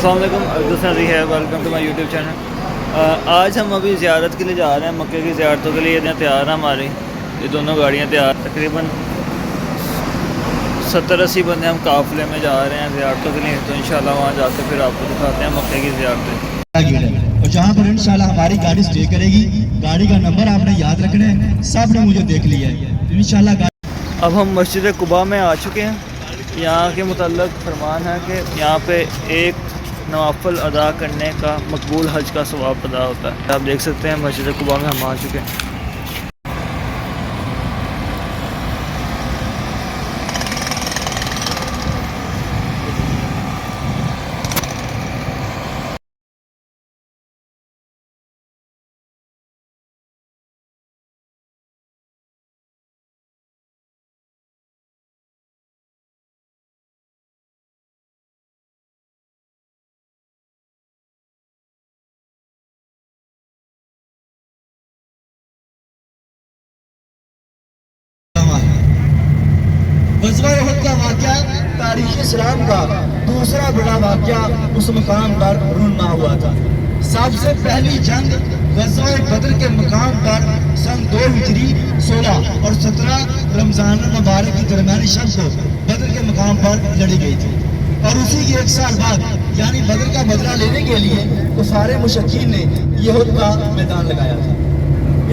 अस्सलाम वालेकुम, अब्दुल सदी है। Welcome to my YouTube channel. आज हम अभी ज़ियारत के लिए जा रहे हैं, मक्के की ज़ियारतों के लिए तैयार हैं। हमारी ये दोनों गाड़ियाँ तैयार, तकरीबन 70-80 बंदे हम काफ़िले में जा रहे हैं ज़ियारतों के लिए। तो इंशाल्लाह वहाँ जाकर फिर आपको दिखाते हैं मक्के की ज़ियारतें। और जहाँ पर इंशाल्लाह हमारी गाड़ी स्टे करेगी, गाड़ी का नंबर आपने याद रखना है। सब ने मुझे देख लिया है इंशाल्लाह। अब हम मस्जिद कुबा में आ चुके हैं। यहाँ के मुतल्लक फरमान है कि यहाँ पे एक नवाफिल अदा करने का मकबूल हज का सवाब अदा होता है। आप देख सकते हैं मस्जिद कुबा में हम आ चुके हैं। ग़ज़वा उहद का वाक़या तारीख़ इस्लाम का दूसरा बड़ा वाक़या उस मुकाम पर रूनुमा हुआ था। सबसे पहली जंग ग़ज़वा बदर के मुकाम पर सन 2 हिजरी 16 और 17 रमज़ान मुबारक की दरमियानी शब को बदर के मुकाम पर लड़ी गई थी। और उसी के 1 साल बाद यानी बदर का बदला लेने के लिए कुफ़ारे मुशरिकीन ने उहद का मैदान लगाया था।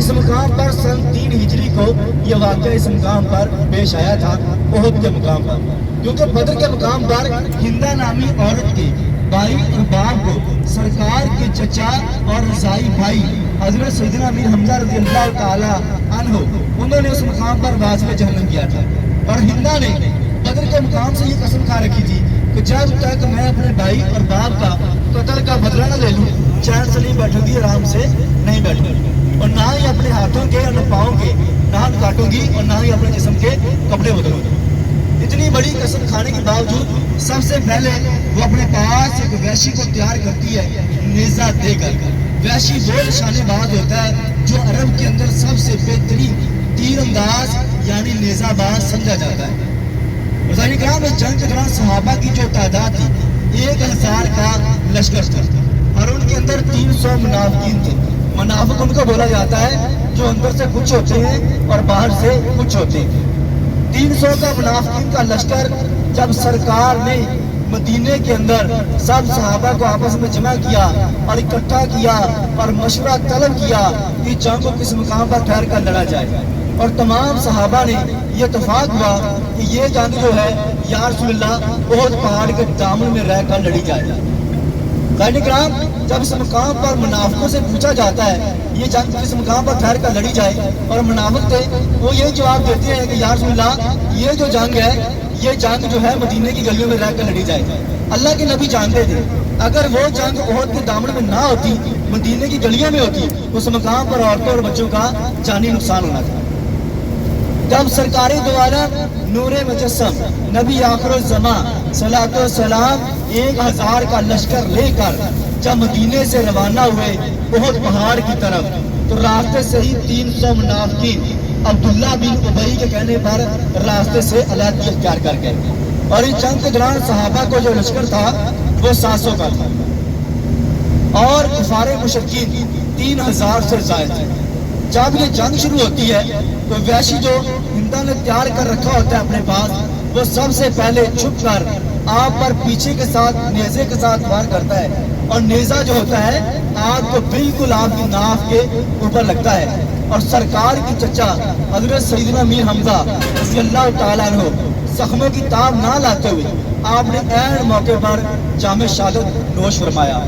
इस मुकाम पर सन 3 हिजरी को यह वाक़या इस मुकाम पर पेश आया था, उहद के मुकाम पर। क्योंकि बदर के मुकाम पर हिंदा नामी औरत के भाई और बाप को सरकार के चचा और रज़ाई भाई हज़रत सैयदना अमीर हमज़ा रज़ियल्लाहु ताला अन्हु उन्होंने उस मुकाम पर वाज़िब जहन्नम किया था। और हिंदा ने बदर के मुकाम से ये कसम खा रखी थी कि जब तक मैं अपने भाई और बाप का कत्ल का बदला न ले लूँ, चैन से नहीं बैठूंगी, आराम से नहीं बैठूंगी। और ना ही अपने हाथों के और पाँव के नाक काटूंगी और ना ही अपने जिस्म के कपड़े बदलूंगी। इतनी बड़ी कसम खाने के बावजूद सबसे पहले वो अपने पास एक वैशी को तैयार करती है नेज़ा देकर। वैशी वो निशानेबाज होता है जो अरब के अंदर सबसे बेहतरीन तीर अंदाज यानी नेज़ाबाज समझा जाता है। रज़ाई कराम इस जंग के दौरान सहाबा की जो तादाद थी 1000 का लश्कर था और उनके अंदर 300 मुनाफिकीन थे। मुनाफिक उनको बोला जाता है जो अंदर से कुछ होते हैं और बाहर से कुछ होते हैं। 300 का मुनाफिकीन का लश्कर जब सरकार ने मदीने के अंदर सब सहाबा को आपस में जमा किया और इकट्ठा किया और मशवरा तलब किया कि जंग को किस मुकाम पर ठहर कर लड़ा जाए, और तमाम सहाबा ने यह इत्तेफाक हुआ कि ये जंग जो है या रसूलल्लाह उहद पहाड़ के दामन में रह कर लड़ी जाए। ग़ाज़ियान जब इस मुकाम पर मुनाफिकों से पूछा जाता है ये जंग किस मुकाम पर ठहर कर लड़ी जाए, और मुनाफिक थे वो ये जवाब देते हैं कि या रसूलल्लाह ये जो जंग है ये जंग जो है मदीने की गलियों में रह कर लड़ी जाए। अल्लाह के नबी जानते थे अगर वो जंग उहद के दामन में ना होती, मदीने की गलियों में होती, उस मुकाम पर औरतों और बच्चों का जानी नुकसान होना था। जब सरकारी द्वारा नूरे मुजस्सम नबी आखिरुल ज़मा सलातो सलाम 1000 का लश्कर लेकर जब मदीने से रवाना हुए उहद पहाड़ की तरफ, तो रास्ते से ही 300 मुनाफिकीन अब्दुल्ला बिन उबई के कहने पर रास्ते से अलग इख्तियार कर गए। और इस जंग के दौरान सहाबा को जो लश्कर था वो 700 का था और कुफारे मुशरिकीन 3000 से ज़ायद थे। जब ये जंग शुरू होती है तो वैशी जो हिंदा ने तैयार कर रखा होता है अपने पास, वो सबसे पहले छुप कर आग पर पीछे के साथ नेज़े के साथ वार करता है। और नेज़ा जो होता है आग को बिल्कुल आपकी नाक के ऊपर लगता है। और सरकार की चचा हज़रत सैयदना अमीर हमज़ा रज़ियल्लाहु ताला अन्हु जख्मों की ताब ना लाते हुए आपने ऐन मौके पर जामे शहादत नोश फरमाया।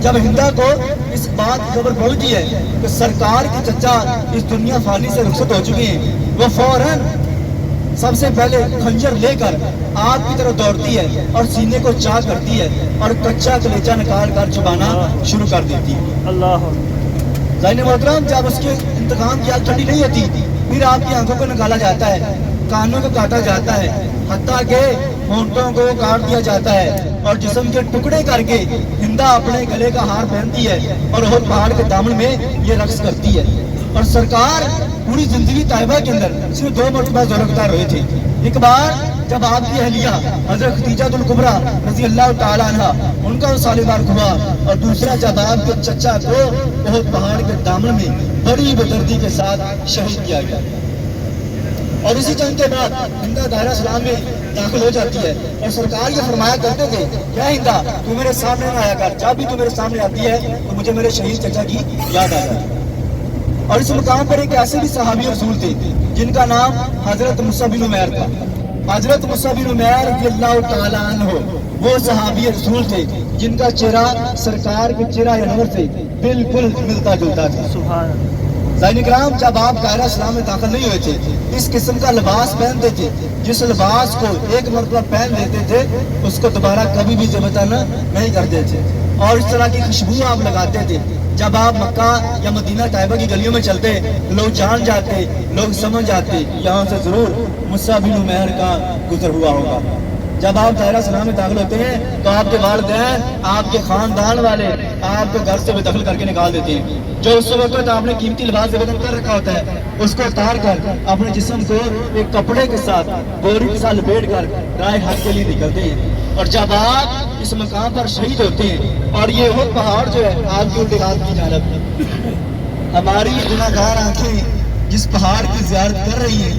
जब हिंदा को इस बात की खबर पहुंची है कि सरकार की चचा इस दुनिया फानी से रुखसत हो चुके हैं, वो फौरन सबसे पहले खंजर लेकर आग की तरफ दौड़ती है और सीने को चाक करती है और कच्चा कलेजा निकाल कर चबाना शुरू कर देती है। अल्लाह ज़ाहिर मोहतरम, जब उसके इंतकाम की आग ठंडी नहीं होती फिर आपकी आंखों को निकाला जाता है, कानों को काटा जाता है, हत्ता के होंठों को काट दिया जाता है और जिस्म के टुकड़े करके हिंदा अपने गले का हार पहनती है और उहद पहाड़ के दामन में ये रक्स करती है। और सरकार पूरी जिंदगी ताइबा के अंदर सिर्फ 2 मरतबा ज़ुल्फ़कार हुए थे। एक बार جب آپ کی اہلیہ حضرت خدیجہ الکبریٰ رضی اللہ تعالیٰ عنہ ان کا وصال بارک ہوا، اور دوسرا جب آپ کے چچا کو احد پہاڑ کے دامن میں بڑی بےدردی کے ساتھ شہید کیا گیا۔ اور اسی جنگ کے بعد ہندا دائرہ اسلام میں داخل ہو جاتی ہے، اور سرکار یہ فرمایا کرتے تھے کیا ہندا تو میرے سامنے نہ آیا کر، جب بھی تو میرے سامنے آتی ہے تو مجھے میرے شہید چچا کی یاد آ جاتی ہے۔ اور اس مقام پر ایک ایسے بھی صحابی رسول تھے جن کا نام حضرت مصعب بن عمیر تھا۔ حضرت مصعب بن عمیر رضی اللہ تعالیٰ عنہ وہ صحابی رسول تھے جن کا چہرہ سرکار کے چہرہ انور سے بالکل ملتا جلتا تھا۔ سبحان اللہ۔ زائن کرام، جب آپ دائرہ اسلام میں داخل نہیں ہوئے تھے اس قسم کا لباس پہنتے تھے، جس لباس کو ایک مرتبہ پہن لیتے تھے اس کو دوبارہ کبھی بھی زبطن نہیں کرتے تھے، اور اس طرح کی خوشبو آپ لگاتے تھے۔ جب آپ مکہ یا مدینہ طیبہ کی گلیوں میں چلتے لوگ جان جاتے، لوگ سمجھ جاتے یہاں سے ضرور مصعب بن عمیر کا گزر ہوا ہوگا۔ جب آپ دائرہ اسلام میں داخل ہوتے ہیں تو آپ کے والدین، آپ کے خاندان والے آپ کو گھر سے بے دخل کر کے نکال دیتے ہیں۔ جو اس وقت آپ نے قیمتی لباس سے بدل کر رکھا ہوتا ہے اس کو اتار کر اپنے جسم کو ایک کپڑے کے ساتھ بوری کے ساتھ لپیٹ کر رائے حق کے لیے نکلتے ہیں۔ اور جب آپ اس مقام پر شہید ہوتے ہیں اور یہ احد پہاڑ جو ہے آپ کی الٹے ہاتھ کی جانب، ہماری گناہگار آنکھیں جس پہاڑ کی زیارت کر رہی ہیں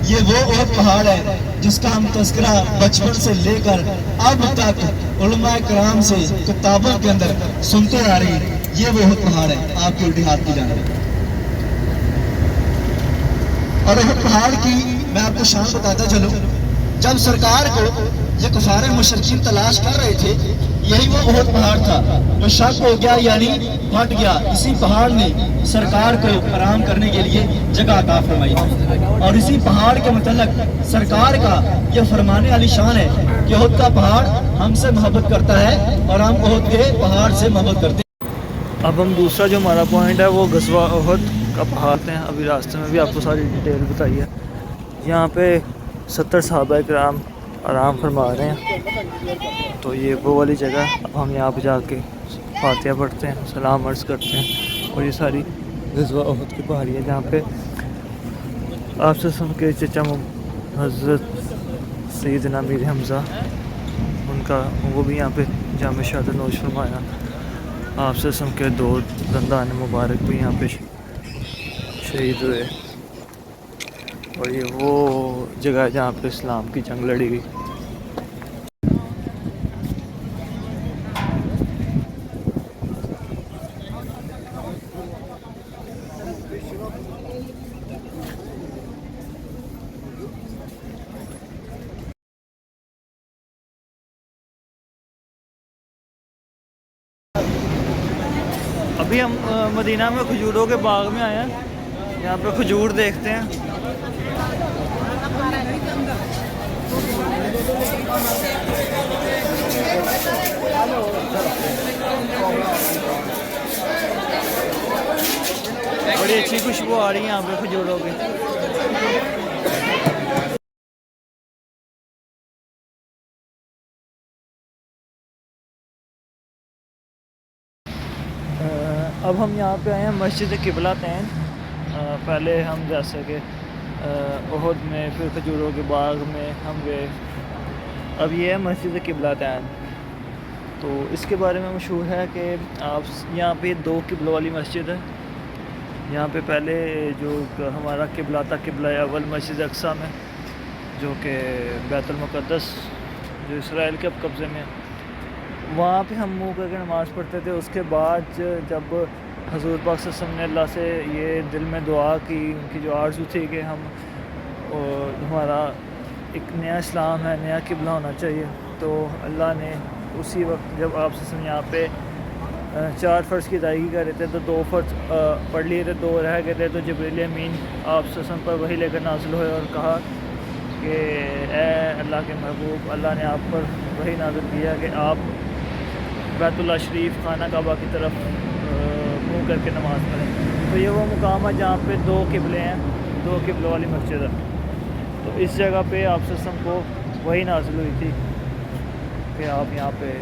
یہ وہ احد پہاڑ ہے جس کا ہم تذکرہ بچپن سے لے کر اب تک علماء کرام سے کتابوں کے اندر سنتے آ رہے ہیں۔ یہ وہ احد پہاڑ ہے آپ کے الٹے ہاتھ کی جانب۔ اور احد پہاڑ کی میں آپ کو شان بتاتا چلوں، جب سرکار کو یہ کفار مشرکین تلاش کر رہے تھے یہی وہ احد پہاڑ تھا جو شک ہو گیا یعنی پھٹ گیا۔ اسی پہاڑ نے سرکار کو آرام کرنے کے لیے جگہ عطا فرمائی، اور اسی پہاڑ کے متعلق سرکار کا یہ فرمانے والی شان ہے کہ احد کا پہاڑ ہم سے محبت کرتا ہے اور ہم احد کے پہاڑ سے محبت کرتے ہیں۔ اب ہم دوسرا جو ہمارا پوائنٹ ہے وہ غزوہ احد کا پہاڑ ہیں۔ ابھی راستے میں بھی آپ کو ساری ڈیٹیل بتائی ہے۔ یہاں پہ 70 صحابہ کرام آرام فرما رہے ہیں، تو یہ وہ والی جگہ ہے۔ اب ہم یہاں پہ جا کے فاتحہ پڑھتے ہیں، سلام عرض کرتے ہیں، اور یہ ساری غزوہ احد کی پہاڑی ہے جہاں پہ آپ سے سن کے چچا حضرت سیدنا امیر حمزہ ان کا وہ بھی یہاں پہ جامع شہادت نوش فرمایا۔ آپ سے سن کے 2 دندان مبارک بھی یہاں پہ شہید ہوئے، اور یہ وہ جگہ ہے جہاں پہ اسلام کی جنگ لڑی گئی۔ ابھی ہم مدینہ میں کھجوروں کے باغ میں آئے ہیں، یہاں پہ کھجور دیکھتے ہیں۔ بڑی اچھی خوشبو آ رہی ہے یہاں پہ کھجوروں کی۔ اب ہم یہاں پہ آئے ہیں مسجد قبلہ تین۔ پہلے ہم جیسے کہ احد میں، پھر کھجوروں کے باغ میں ہم گئے، اب یہ ہے مسجد قبلہ تین۔ تو اس کے بارے میں مشہور ہے کہ آپ یہاں پہ 2 قبلوں والی مسجد ہے۔ یہاں پہ پہلے جو ہمارا قبلہ تھا، قبلہ اول مسجد اقصیٰ میں، جو کہ بیت المقدس جو اسرائیل کے اب قبضے میں ہے، وہاں پہ ہم منہ کر کے نماز پڑھتے تھے۔ اس کے بعد جب حضور پاک صلی اللہ علیہ وسلم نے اللہ سے یہ دل میں دعا کی، ان کی جو آرزو تھی کہ ہم ہمارا ایک نیا اسلام ہے، نیا قبلہ ہونا چاہیے، تو اللہ نے اسی وقت جب آپ سے یہاں پہ 4 فرض کی ادائیگی کر رہے تھے تو 2 فرض پڑھ لیے تھے، 2 رہ گئے تھے، تو جبریل امین آپ سے پر وحی لے کر نازل ہوئے اور کہا کہ اے اللہ کے محبوب، اللہ نے آپ پر وحی نازل کیا کہ آپ بیت اللہ شریف خانہ کعبہ کی طرف منہ کر کے نماز پڑھیں۔ تو یہ وہ مقام ہے جہاں پہ 2 قبلے ہیں، 2 قبلوں والی مسجد ہے۔ تو اس جگہ پہ آپ سسم کو وہی نازل ہوئی تھی کہ آپ یہاں پہ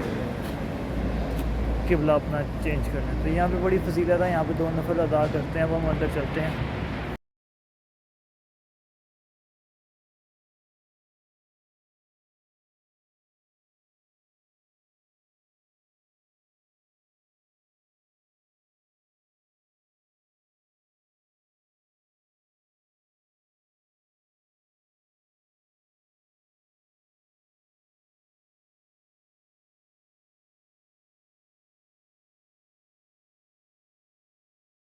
قبلہ اپنا چینج کرنا ہے۔ تو یہاں پہ بڑی فضیلت ہے، یہاں پہ 2 نفل ادا کرتے ہیں، وہ ہم اندر چلتے ہیں۔